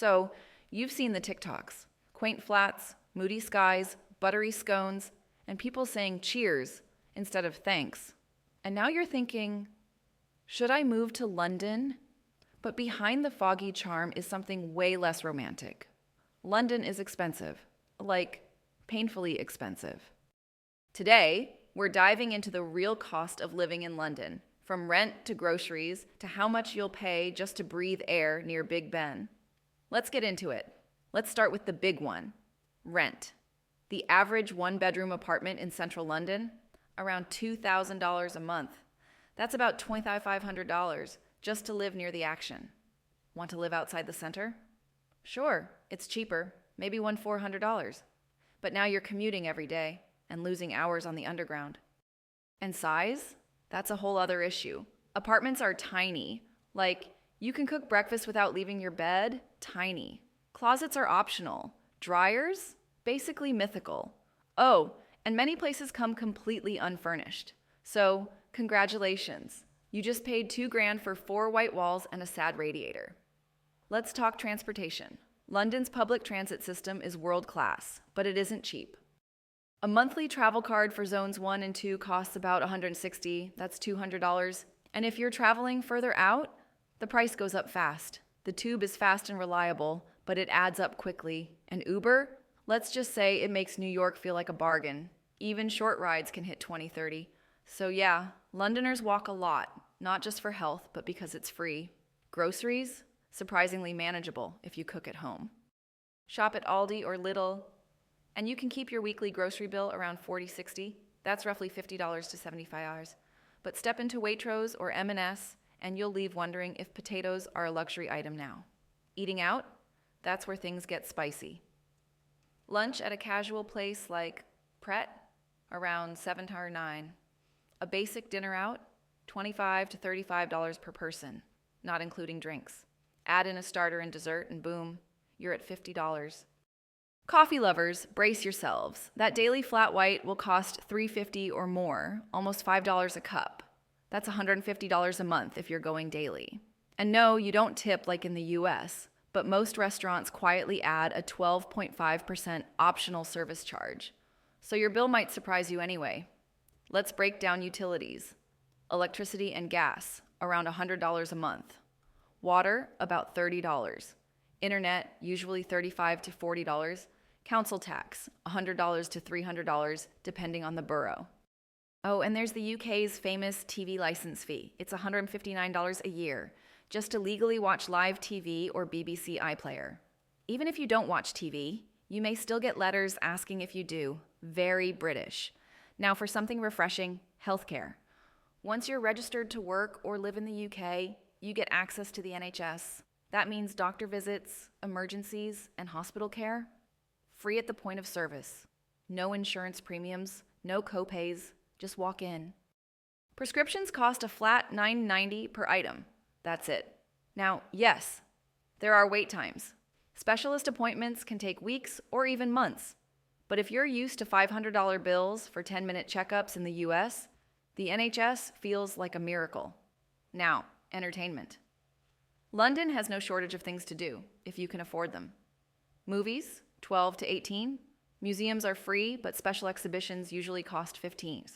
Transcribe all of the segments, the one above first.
So, you've seen the TikToks, quaint flats, moody skies, buttery scones, and people saying cheers instead of thanks. And now you're thinking, should I move to London? But behind the foggy charm is something way less romantic. London is expensive, like painfully expensive. Today, we're diving into the real cost of living in London, from rent to groceries to how much you'll pay just to breathe air near Big Ben. Let's get into it. Let's start with the big one, rent. The average one-bedroom apartment in central London, around $2,000 a month. That's about $2,500 just to live near the action. Want to live outside the center? Sure, it's cheaper, maybe $400. But now you're commuting every day and losing hours on the underground. And size? That's a whole other issue. Apartments are tiny. Like, you can cook breakfast without leaving your bed? Tiny. Closets are optional. Dryers? Basically mythical. Oh, and many places come completely unfurnished. So, congratulations. You just paid $2,000 for 4 white walls and a sad radiator. Let's talk transportation. London's public transit system is world class, but it isn't cheap. A monthly travel card for zones 1 and 2 costs about $160, that's $200. And if you're traveling further out, the price goes up fast. The tube is fast and reliable, but it adds up quickly. And Uber? Let's just say it makes New York feel like a bargain. Even short rides can hit $20, $30. So yeah, Londoners walk a lot, not just for health, but because it's free. Groceries? Surprisingly manageable if you cook at home. Shop at Aldi or Lidl, and you can keep your weekly grocery bill around $40, $60. That's roughly $50 to $75. But step into Waitrose or M&S, and you'll leave wondering if potatoes are a luxury item now. Eating out? That's where things get spicy. Lunch at a casual place like Pret, around $7 or $9. A basic dinner out, $25 to $35 per person, not including drinks. Add in a starter and dessert, and boom, you're at $50. Coffee lovers, brace yourselves. That daily flat white will cost $3.50 or more, almost $5 a cup. That's $150 a month if you're going daily. And no, you don't tip like in the US, but most restaurants quietly add a 12.5% optional service charge. So your bill might surprise you anyway. Let's break down utilities. Electricity and gas, around $100 a month. Water, about $30. Internet, usually $35 to $40. Council tax, $100 to $300, depending on the borough. Oh, and there's the UK's famous TV license fee. It's $159 a year, just to legally watch live TV or BBC iPlayer. Even if you don't watch TV, you may still get letters asking if you do. Very British. Now for something refreshing, healthcare. Once you're registered to work or live in the UK, you get access to the NHS. That means doctor visits, emergencies, and hospital care. Free at the point of service. No insurance premiums, no copays, just walk in. Prescriptions cost a flat $9.90 per item. That's it. Now, yes, there are wait times. Specialist appointments can take weeks or even months. But if you're used to $500 bills for 10-minute checkups in the US, the NHS feels like a miracle. Now, entertainment. London has no shortage of things to do, if you can afford them. Movies, 12 to 18. Museums are free, but special exhibitions usually cost 15.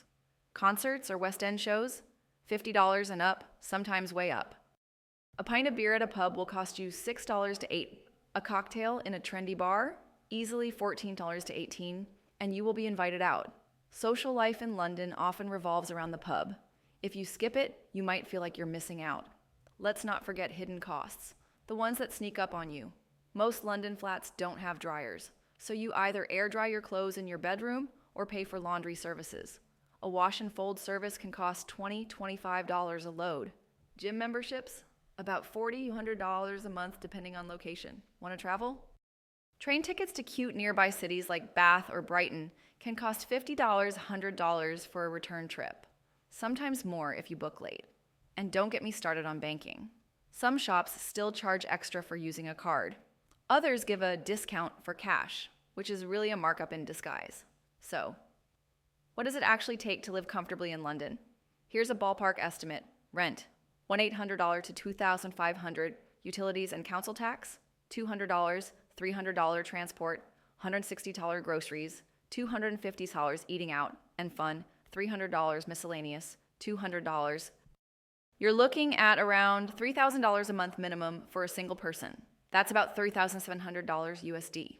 Concerts or West End shows, $50 and up, sometimes way up. A pint of beer at a pub will cost you $6 to $8. A cocktail in a trendy bar, easily $14 to $18, and you will be invited out. Social life in London often revolves around the pub. If you skip it, you might feel like you're missing out. Let's not forget hidden costs, the ones that sneak up on you. Most London flats don't have dryers, so you either air dry your clothes in your bedroom or pay for laundry services. A wash and fold service can cost $20, $25 a load. Gym memberships? About $40, $100 a month depending on location. Want to travel? Train tickets to cute nearby cities like Bath or Brighton can cost $50, $100 for a return trip. Sometimes more if you book late. And don't get me started on banking. Some shops still charge extra for using a card. Others give a discount for cash, which is really a markup in disguise. So, what does it actually take to live comfortably in London? Here's a ballpark estimate. Rent, $1,800 to $2,500, utilities and council tax, $200, $300 transport, $160 groceries, $250 eating out and fun, $300 miscellaneous, $200. You're looking at around $3,000 a month minimum for a single person. That's about $3,700 USD.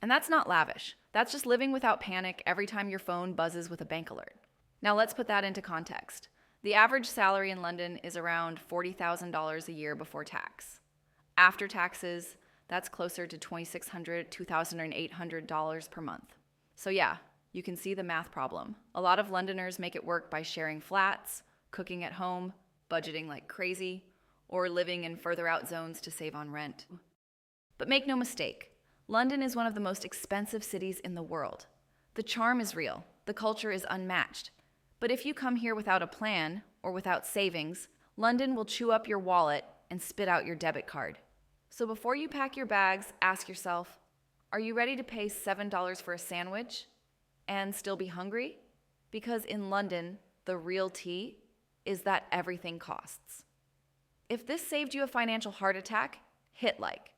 And that's not lavish. That's just living without panic every time your phone buzzes with a bank alert. Now let's put that into context. The average salary in London is around $40,000 a year before tax. After taxes, that's closer to $2,600, $2,800 per month. So yeah, you can see the math problem. A lot of Londoners make it work by sharing flats, cooking at home, budgeting like crazy, or living in further out zones to save on rent. But make no mistake, London is one of the most expensive cities in the world. The charm is real, the culture is unmatched. But if you come here without a plan or without savings, London will chew up your wallet and spit out your debit card. So before you pack your bags, ask yourself, are you ready to pay $7 for a sandwich and still be hungry? Because in London, the real tea is that everything costs. If this saved you a financial heart attack, hit like.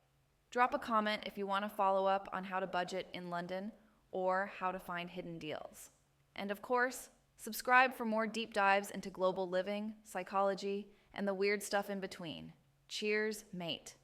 Drop a comment if you want to follow up on how to budget in London or how to find hidden deals. And of course, subscribe for more deep dives into global living, psychology, and the weird stuff in between. Cheers, mate.